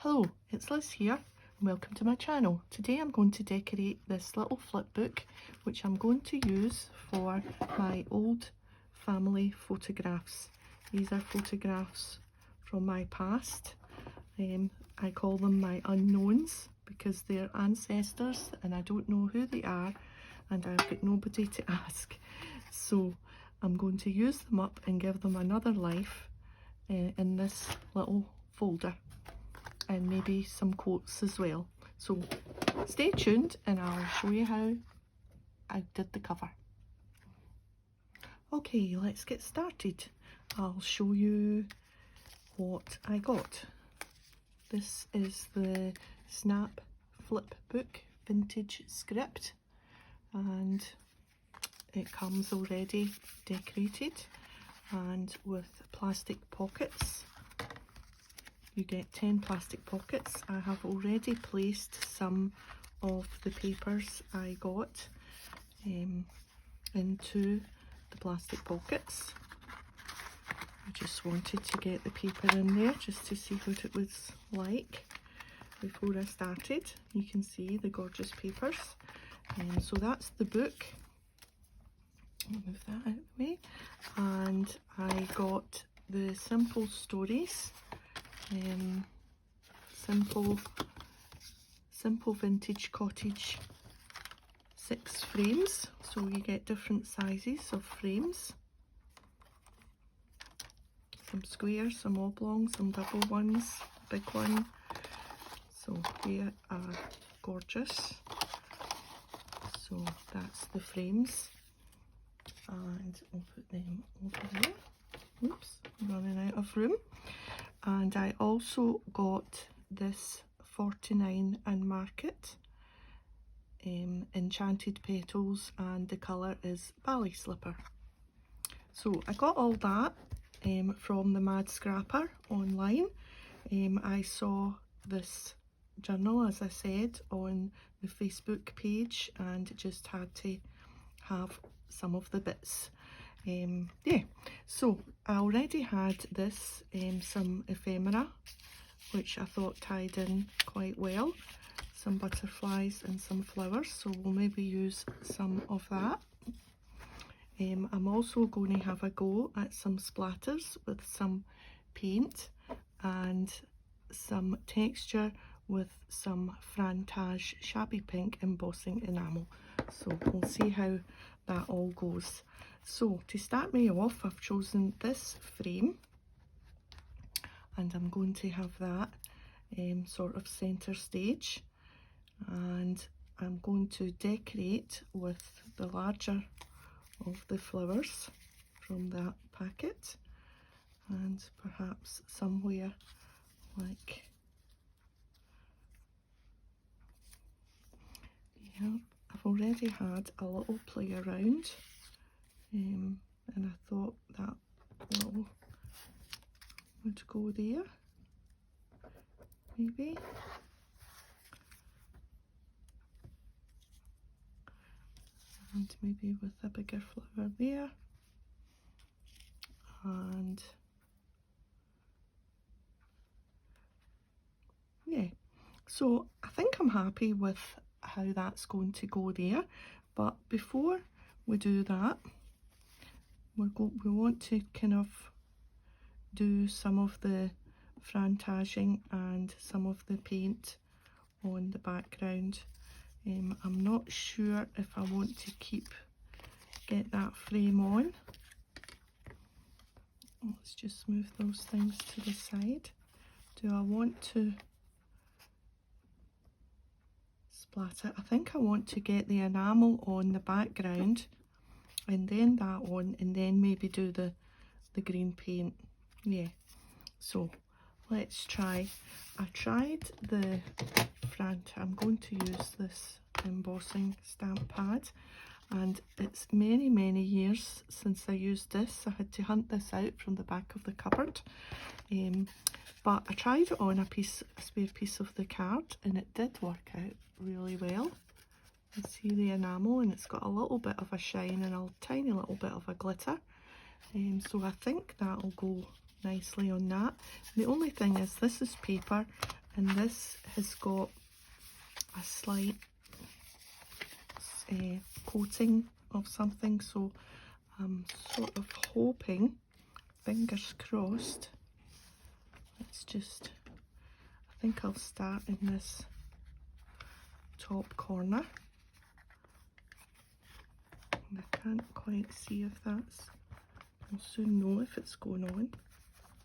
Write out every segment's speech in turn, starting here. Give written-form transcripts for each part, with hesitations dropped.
Hello, it's Liz here and welcome to my channel. Today I'm going to decorate this little flip book which I'm going to use for my old family photographs. These are photographs from my past. I call them my unknowns because they're ancestors and I don't know who they are and I've got nobody to ask. So I'm going to use them up and give them another life in this little folder, and maybe some quotes as well. So stay tuned and I'll show you how I did the cover. Okay, let's get started. I'll show you what I got. This is the Snap Flipbook Vintage Script and it comes already decorated and with plastic pockets. You get 10 plastic pockets. I have already placed some of the papers I got into the plastic pockets. I just wanted to get the paper in there just to see what it was like before I started. You can see the gorgeous papers. So that's the book. I'll move that out of the way. And I got the simple stories. Simple vintage cottage 6 frames, so you get different sizes of frames, some square, some oblong, some double ones, big one. So they are gorgeous. So that's the frames and I'll put them over there. Oops, I'm running out of room. And I also got this 49 and Market Enchanted Petals, and the colour is Ballet Slipper. So I got all that from the Mad Scrapper online. I saw this journal, as I said, on the Facebook page and just had to have some of the bits. Yeah, so I already had this, some ephemera, which I thought tied in quite well, some butterflies and some flowers, so we'll maybe use some of that. I'm also going to have a go at some splatters with some paint and some texture with some Frantage Shabby Pink embossing enamel, so we'll see how that all goes. So to start me off, I've chosen this frame and I'm going to have that sort of centre stage, and I'm going to decorate with the larger of the flowers from that packet, and perhaps somewhere like, yeah, I've already had a little play around. And I thought that little would go there, maybe. And maybe with a bigger flower there. And yeah, so I think I'm happy with how that's going to go there. But before we do that, we want to kind of do some of the frantaging and some of the paint on the background. I'm not sure if I want to get that frame on. Let's just move those things to the side. Do I want to splatter? I think I want to get the enamel on the background and then that on, and then maybe do the green paint. Yeah, so let's try. I tried the I'm going to use this embossing stamp pad, and it's many years since I used this. I had to hunt this out from the back of the cupboard, but I tried it on a spare piece of the card and it did work out really well. You see the enamel, and it's got a little bit of a shine and a tiny little bit of a glitter, so I think that'll go nicely on that. The only thing is, this is paper and this has got a slight coating of something, so I'm sort of hoping, fingers crossed. Let's just, I think I'll start in this top corner. And I can't quite see if that's, I'll soon know if it's going on.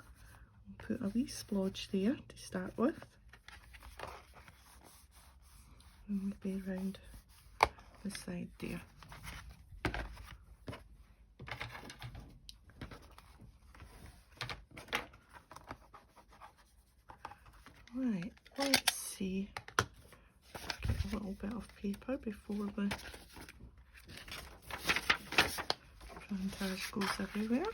I'll put a wee splodge there to start with. And maybe around the side there. Right, let's see. Get a little bit of paper before the Frantage goes everywhere.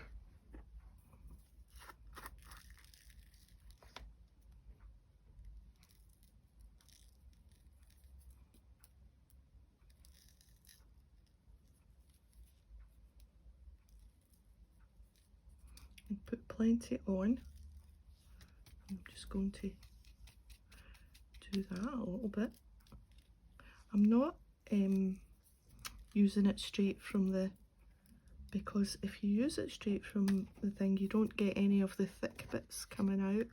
And put plenty on. I'm just going to do that a little bit. I'm not using it straight from the, because if you use it straight from the thing, you don't get any of the thick bits coming out.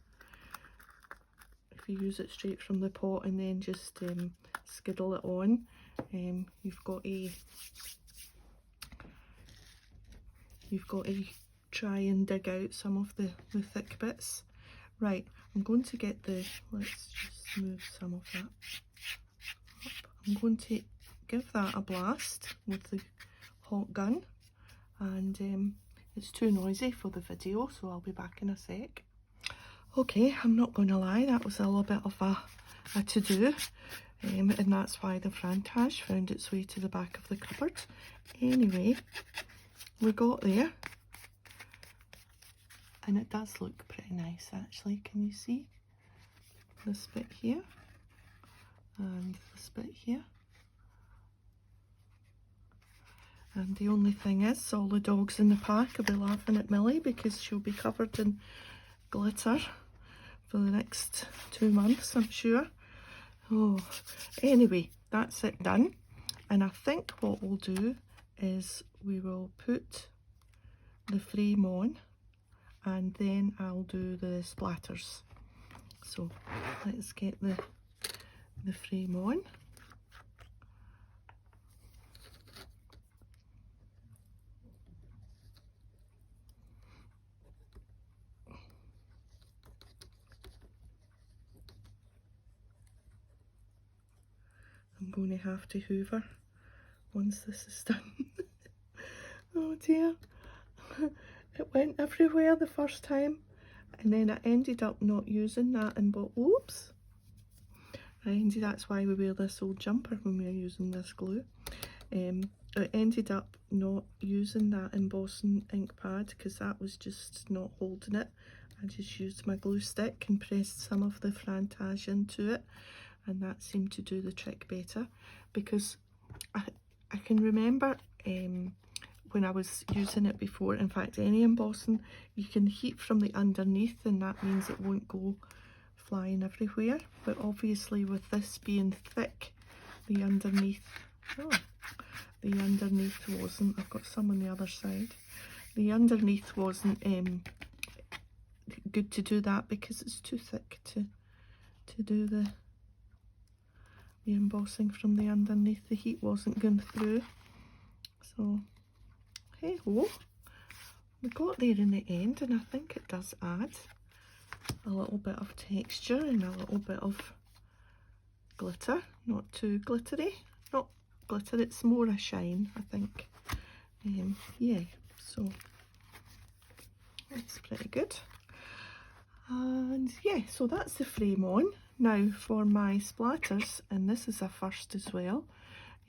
If you use it straight from the pot and then just skiddle it on, you've got to try and dig out some of the thick bits. Right, I'm going to get the, let's just move some of that up. I'm going to give that a blast with the hot gun, and it's too noisy for the video, so I'll be back in a sec. Okay, I'm not going to lie, that was a little bit of a to-do, and that's why the Frantage found its way to the back of the cupboard. Anyway, we got there, and it does look pretty nice actually. Can you see this bit here and this bit here? And the only thing is, all the dogs in the park will be laughing at Millie because she'll be covered in glitter for the next 2 months, I'm sure. Oh, anyway, that's it done. And I think what we'll do is we will put the frame on, and then I'll do the splatters. So let's get the frame on. I'm going to have to hoover once this is done. Oh dear. It went everywhere the first time, and then I ended up not using that oops. That's why we wear this old jumper when we're using this glue. I ended up not using that embossing ink pad because that was just not holding it. I just used my glue stick and pressed some of the Frantage into it, and that seemed to do the trick better, because I can remember when I was using it before, in fact any embossing, you can heat from the underneath and that means it won't go flying everywhere, but obviously with this being thick, the underneath wasn't, I've got some on the other side, the underneath wasn't good to do that because it's too thick to do the embossing from the underneath. The heat wasn't going through, so hey ho, we got there in the end, and I think it does add a little bit of texture and a little bit of glitter. Not too glittery, not glitter, it's more a shine, I think. Yeah, so it's pretty good. And yeah, so that's the frame on. Now for my splatters, and this is a first as well,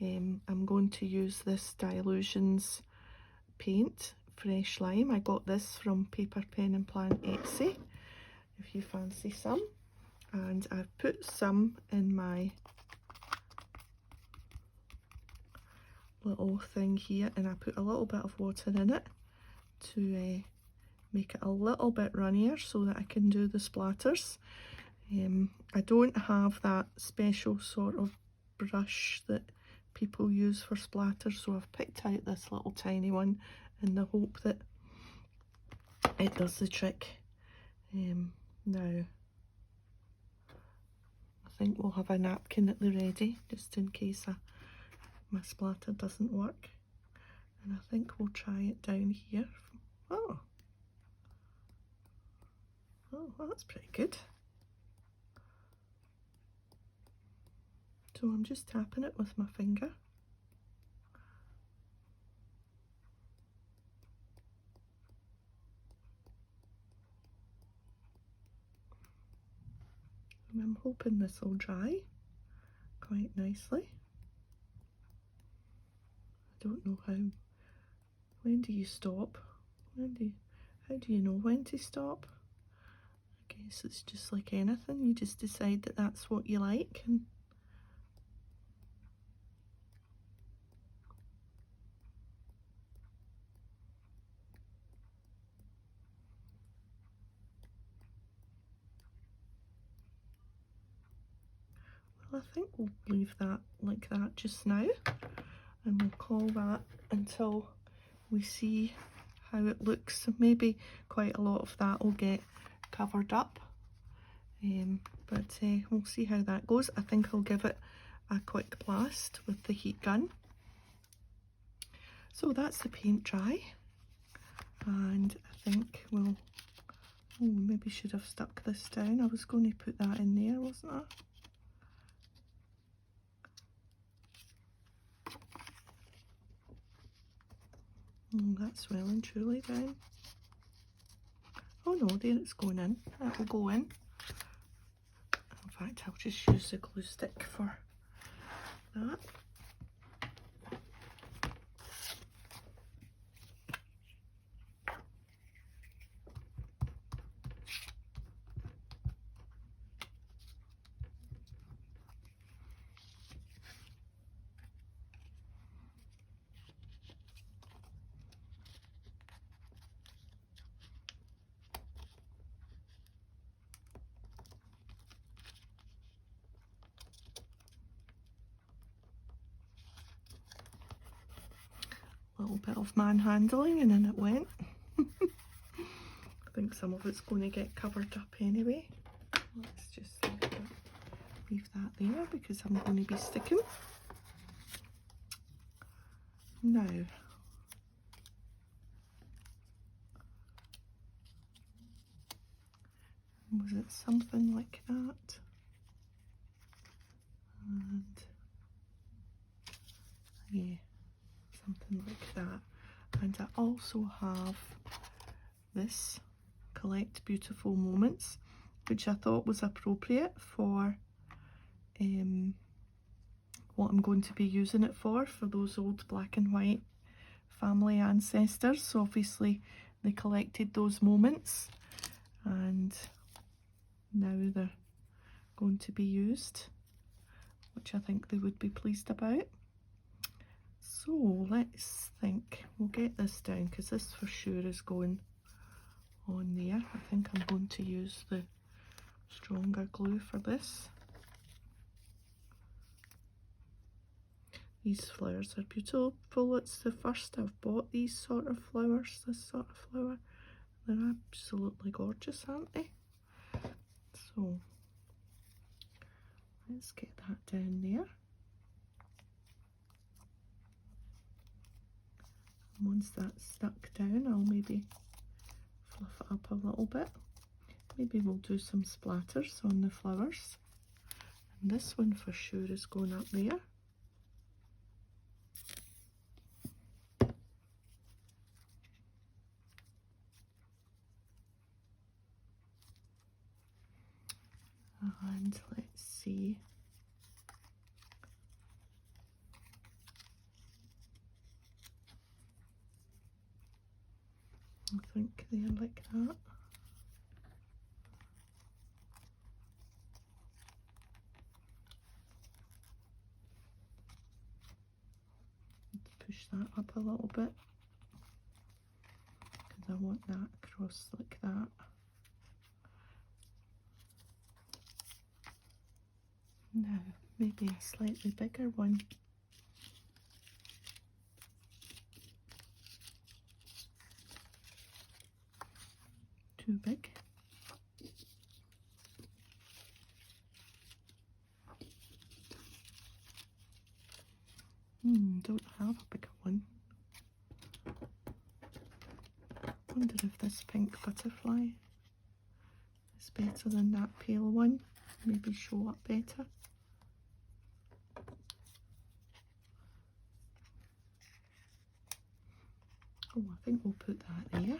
I'm going to use this Dylusions paint, Fresh Lime. I got this from Paper Pen and Plant Etsy, if you fancy some. And I've put some in my little thing here, and I put a little bit of water in it to make it a little bit runnier so that I can do the splatters. I don't have that special sort of brush that people use for splatters, so I've picked out this little tiny one in the hope that it does the trick. Now I think we'll have a napkin at the ready just in case my splatter doesn't work, and I think we'll try it down here. Oh, that's pretty good. So I'm just tapping it with my finger. And I'm hoping this will dry quite nicely. I don't know when do you stop? How do you know when to stop? I guess it's just like anything, you just decide that that's what you like. And well, I think we'll leave that like that just now, and we'll call that until we see how it looks. Maybe quite a lot of that will get covered up, but we'll see how that goes. I think I'll give it a quick blast with the heat gun. So that's the paint dry, and I think we'll, maybe should have stuck this down. I was going to put that in there, wasn't I? That's well and truly down. Oh no, there it's going in. That will go in. In fact, I'll just use the glue stick for that. A little bit of manhandling and in it went. I think some of it's going to get covered up anyway. Let's just leave that there because I'm going to be sticking. Now, was it something like that? And yeah, something like that. And I also have this Collect Beautiful Moments, which I thought was appropriate for what I'm going to be using it for those old black and white family ancestors. So obviously they collected those moments and now they're going to be used, which I think they would be pleased about. So let's think, we'll get this down because this for sure is going on there. I think I'm going to use the stronger glue for this. These flowers are beautiful. It's the first I've bought these sort of flowers, this sort of flower. They're absolutely gorgeous, aren't they? So let's get that down there. And once that's stuck down, I'll maybe fluff it up a little bit. Maybe we'll do some splatters on the flowers. And this one for sure is going up there. And let's see. I think they're like that. Let's push that up a little bit because I want that across like that. Now, maybe a slightly bigger one. Too big. Don't have a bigger one. Wonder if this pink butterfly is better than that pale one. Maybe show up better. Oh, I think we'll put that there.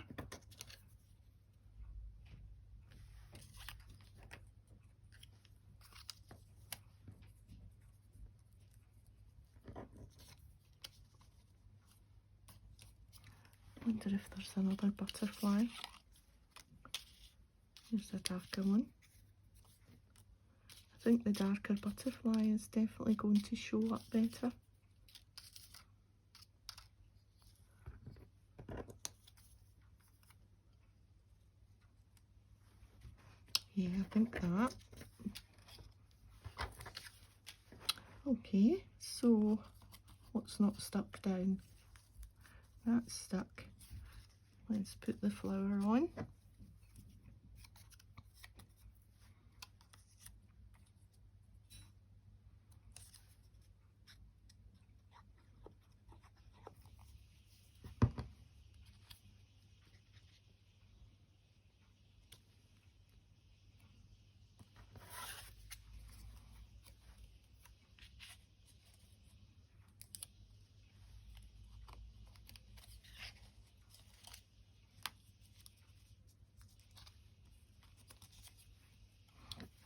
Wonder if there's another butterfly. Here's a darker one. I think the darker butterfly is definitely going to show up better. Yeah, I think that. Okay, so what's not stuck down? That's stuck. Let's put the flower on.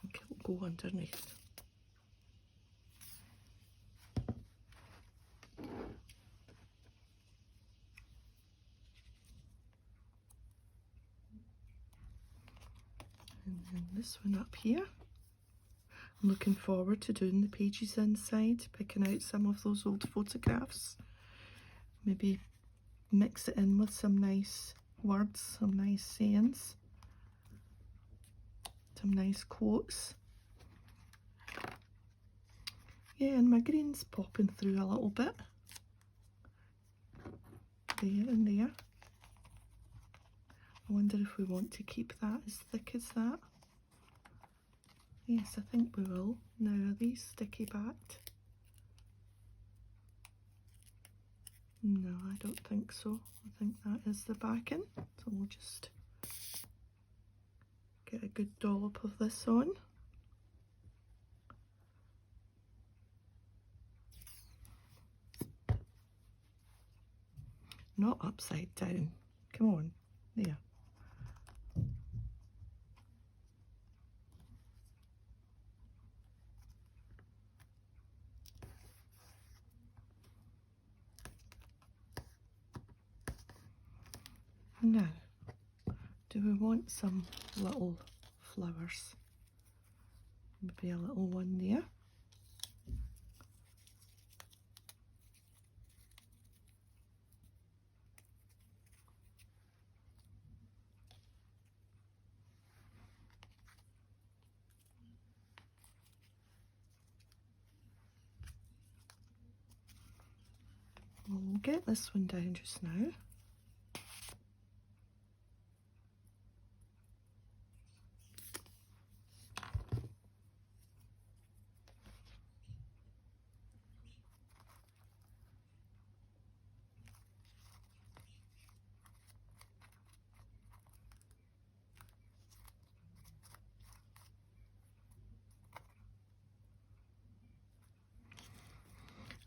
Okay, we'll go underneath. And then this one up here. I'm looking forward to doing the pages inside, picking out some of those old photographs. Maybe mix it in with some nice words, some nice sayings, some nice quotes. Yeah, and my green's popping through a little bit. There and there. I wonder if we want to keep that as thick as that. Yes, I think we will. Now, are these sticky backed? No, I don't think so. I think that is the backing. So we'll just get a good dollop of this on. Not upside down. Come on. There. Now, do we want some little flowers? Maybe a little one there. We'll get this one down just now.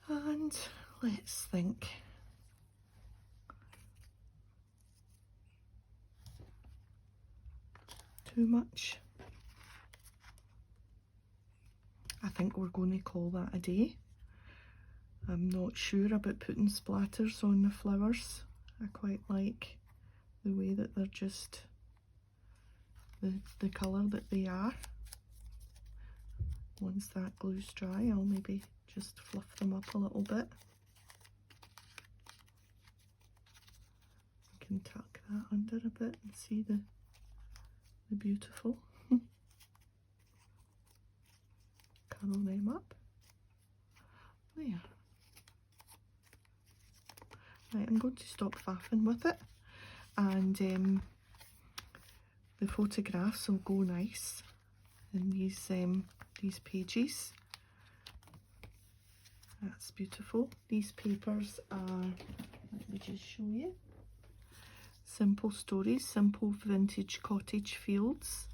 And let's think. Too much? I think we're going to call that a day. I'm not sure about putting splatters on the flowers. I quite like the way that they're just the colour that they are. Once that glue's dry, I'll maybe just fluff them up a little bit. I can tuck that under a bit and see the curl them up. There. Right, I'm going to stop faffing with it, and the photographs will go nice in these pages. That's beautiful. These papers are, let me just show you, simple stories, simple vintage cottage fields.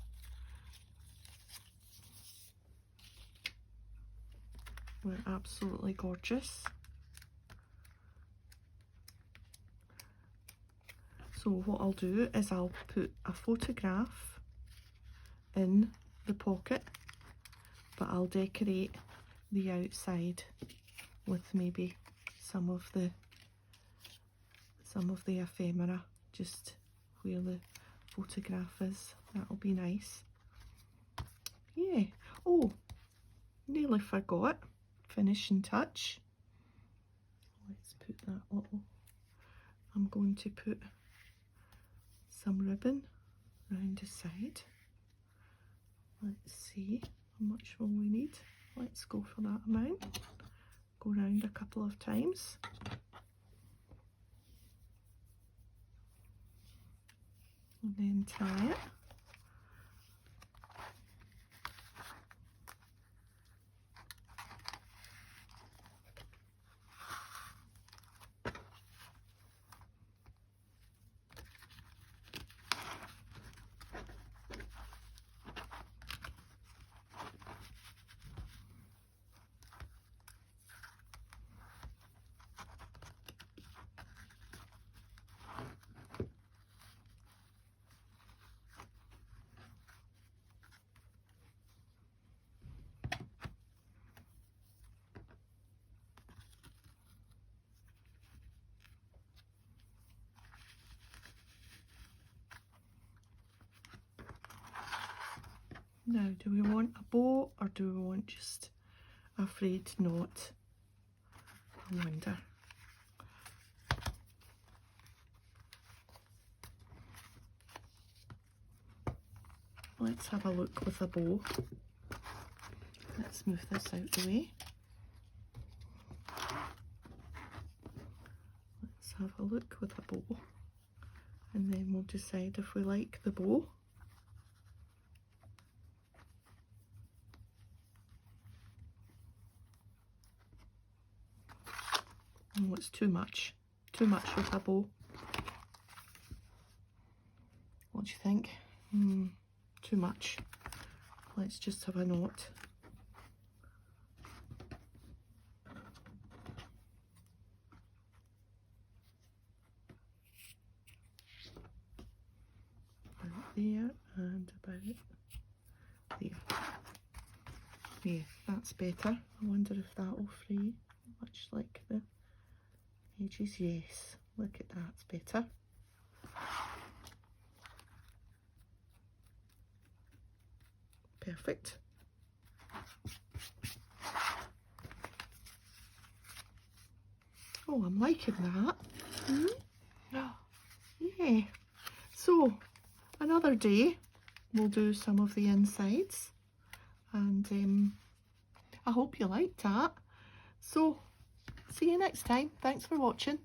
They're absolutely gorgeous. So what I'll do is I'll put a photograph in the pocket, but I'll decorate the outside with maybe some of the ephemera just where the photograph is. That'll be nice. Yeah. Oh, nearly forgot. Finishing touch. Let's put that little, I'm going to put some ribbon round the side. Let's see, how much will we need? Let's go for that amount. Go round a couple of times. And then tie it. Now, do we want a bow or do we want just a frayed knot? I wonder. Let's have a look with a bow. Let's move this out the way. Let's have a look with a bow, and then we'll decide if we like the bow. Oh, it's too much with a bow. What do you think? Too much. Let's just have a knot. About there and about there. Yeah, that's better. I wonder if that will fray much like the edges. Yes, look at that, it's better. Perfect. Oh, I'm liking that. Yeah. So, another day we'll do some of the insides, and I hope you liked that. So, see you next time. Thanks for watching.